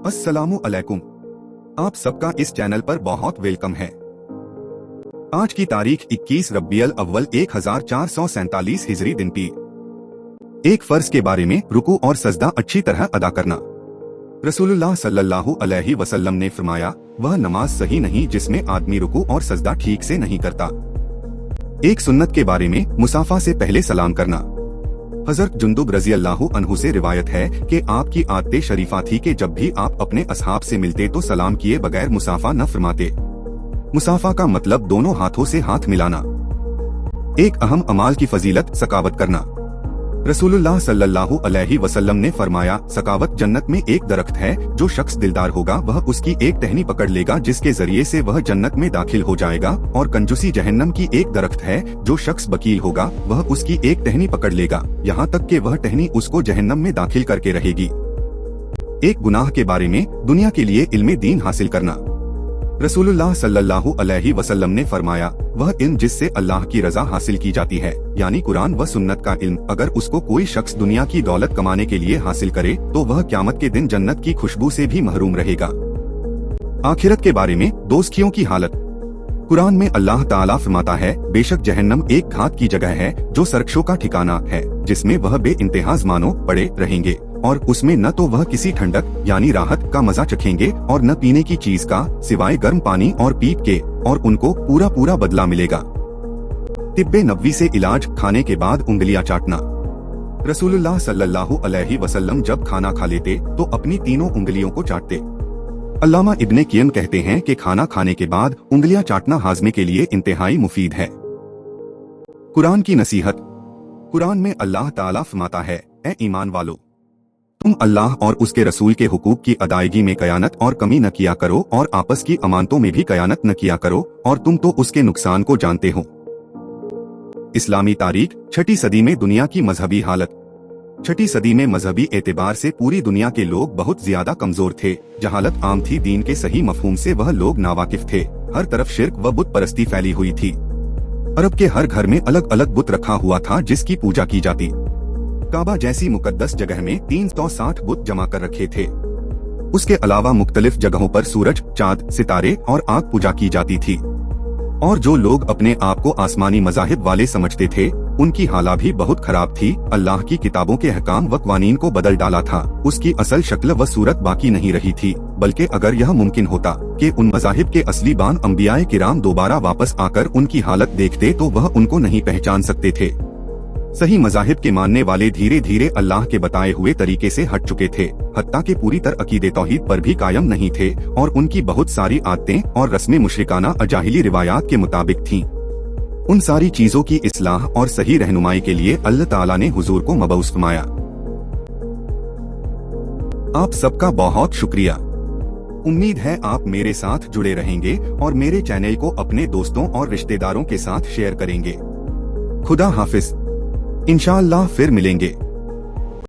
अस्सलामु अलैकुम। आप सबका इस चैनल पर बहुत वेलकम है। आज की तारीख 21 रब्बियल अव्वल 1447 हिजरी दिन पी। एक फर्ज के बारे में रुकू और सजदा अच्छी तरह अदा करना। रसूलुल्लाह सल्लल्लाहु अलैहि वसल्लम ने फरमाया, वह नमाज सही नहीं जिसमें आदमी रुकू और सजदा ठीक से नहीं करता। एक सुन्नत के बारे में मुसाफा से पहले सलाम करना। हजरत जुंदुब रजी अल्लाहु अन्हु से रिवायत है कि आपकी आदत शरीफा थी कि जब भी आप अपने असहाब से मिलते तो सलाम किए बगैर मुसाफा न फरमाते। मुसाफा का मतलब दोनों हाथों से हाथ मिलाना। एक अहम अमाल की फजीलत सकावत करना। रसूलुल्लाह सल्लल्लाहु अलैहि वसल्लम ने फरमाया, सकावत जन्नत में एक दरख्त है, जो शख्स दिलदार होगा वह उसकी एक टहनी पकड़ लेगा जिसके जरिए से वह जन्नत में दाखिल हो जाएगा, और कंजूसी जहन्नम की एक दरख्त है, जो शख्स बकील होगा वह उसकी एक टहनी पकड़ लेगा, यहाँ तक कि वह टहनी उसको जहन्नम में दाखिल करके रहेगी। एक गुनाह के बारे में दुनिया के लिए इल्मे दीन हासिल करना। रसूलुल्लाह सल्लल्लाहु अलैहि वसल्लम ने फरमाया, वह इल्म जिससे अल्लाह की रजा हासिल की जाती है, यानी कुरान व सुन्नत का इल्म, अगर उसको कोई शख्स दुनिया की दौलत कमाने के लिए हासिल करे तो वह क़यामत के दिन जन्नत की खुशबू से भी महरूम रहेगा। आखिरत के बारे में दोस्तियों की हालत। कुरान में अल्लाह ताला फरमाता है, बेशक जहन्नम एक घात की जगह है जो सरकशों का ठिकाना है, जिसमें वह बेइंतहा ज़मानों पड़े रहेंगे, और उसमें न तो वह किसी ठंडक यानी राहत का मजा चखेंगे और न पीने की चीज का सिवाय गर्म पानी और पीप के, और उनको पूरा पूरा बदला मिलेगा। तिब्बे नबवी से इलाज, खाने के बाद उंगलियां चाटना। रसूलुल्लाह सल्लल्लाहु अलैहि वसल्लम जब खाना खा लेते तो अपनी तीनों उंगलियों को चाटते। अल्लामा इब्ने क़य्यम कहते हैं कि खाना खाने के बाद उंगलियां चाटना हाजमे के लिए इंतहाई मुफीद है। कुरान की नसीहत। कुरान में अल्लाह ताला फरमाता है, ए ईमान वालो, तुम अल्लाह और उसके रसूल के हुकूक की अदायगी में कयानत और कमी न किया करो, और आपस की अमानतों में भी कयानत न किया करो, और तुम तो उसके नुकसान को जानते हो। इस्लामी तारीख 6ठी सदी में दुनिया की मजहबी हालत। 6ठी सदी में मजहबी एतबार से पूरी दुनिया के लोग बहुत ज्यादा कमजोर थे। जहालत आम थी, दीन के सही मफहूम से वह लोग नावाकिफ थे। हर तरफ शिर्क व बुत परस्ती फैली हुई थी। अरब के हर घर में अलग अलग बुत रखा हुआ था जिसकी पूजा की जाती। काबा जैसी मुकद्दस जगह में 360 बुत जमा कर रखे थे। उसके अलावा मुख्तलिफ जगहों पर सूरज, चांद, सितारे और आग पूजा की जाती थी। और जो लोग अपने आप को आसमानी मज़ाहिब वाले समझते थे, उनकी हालत भी बहुत खराब थी। अल्लाह की किताबों के अहकाम व क़वानीन को बदल डाला था, उसकी असल शक्ल व सूरत बाकी नहीं रही थी। बल्कि अगर यह मुमकिन होता कि उन मज़ाहिब के असली बान अंबियाए किराम दोबारा वापस आकर उनकी हालत देखते तो वह उनको नहीं पहचान सकते थे। सही मज़ाहिब के मानने वाले धीरे धीरे अल्लाह के बताए हुए तरीके से हट चुके थे, हत्ता के पूरी तरह अकीदे तौहीद पर भी कायम नहीं थे, और उनकी बहुत सारी आदतें और रस्में मुशरिकाना अजाहिली रिवायात के मुताबिक थीं। उन सारी चीजों की इस्लाह और सही रहनुमाई के लिए अल्लाह ताला ने हुजूर को मबऊस फरमाया। आप सबका बहुत शुक्रिया। उम्मीद है आप मेरे साथ जुड़े रहेंगे और मेरे चैनल को अपने दोस्तों और रिश्तेदारों के साथ शेयर करेंगे। खुदा हाफिज। इंशाअल्लाह फिर मिलेंगे।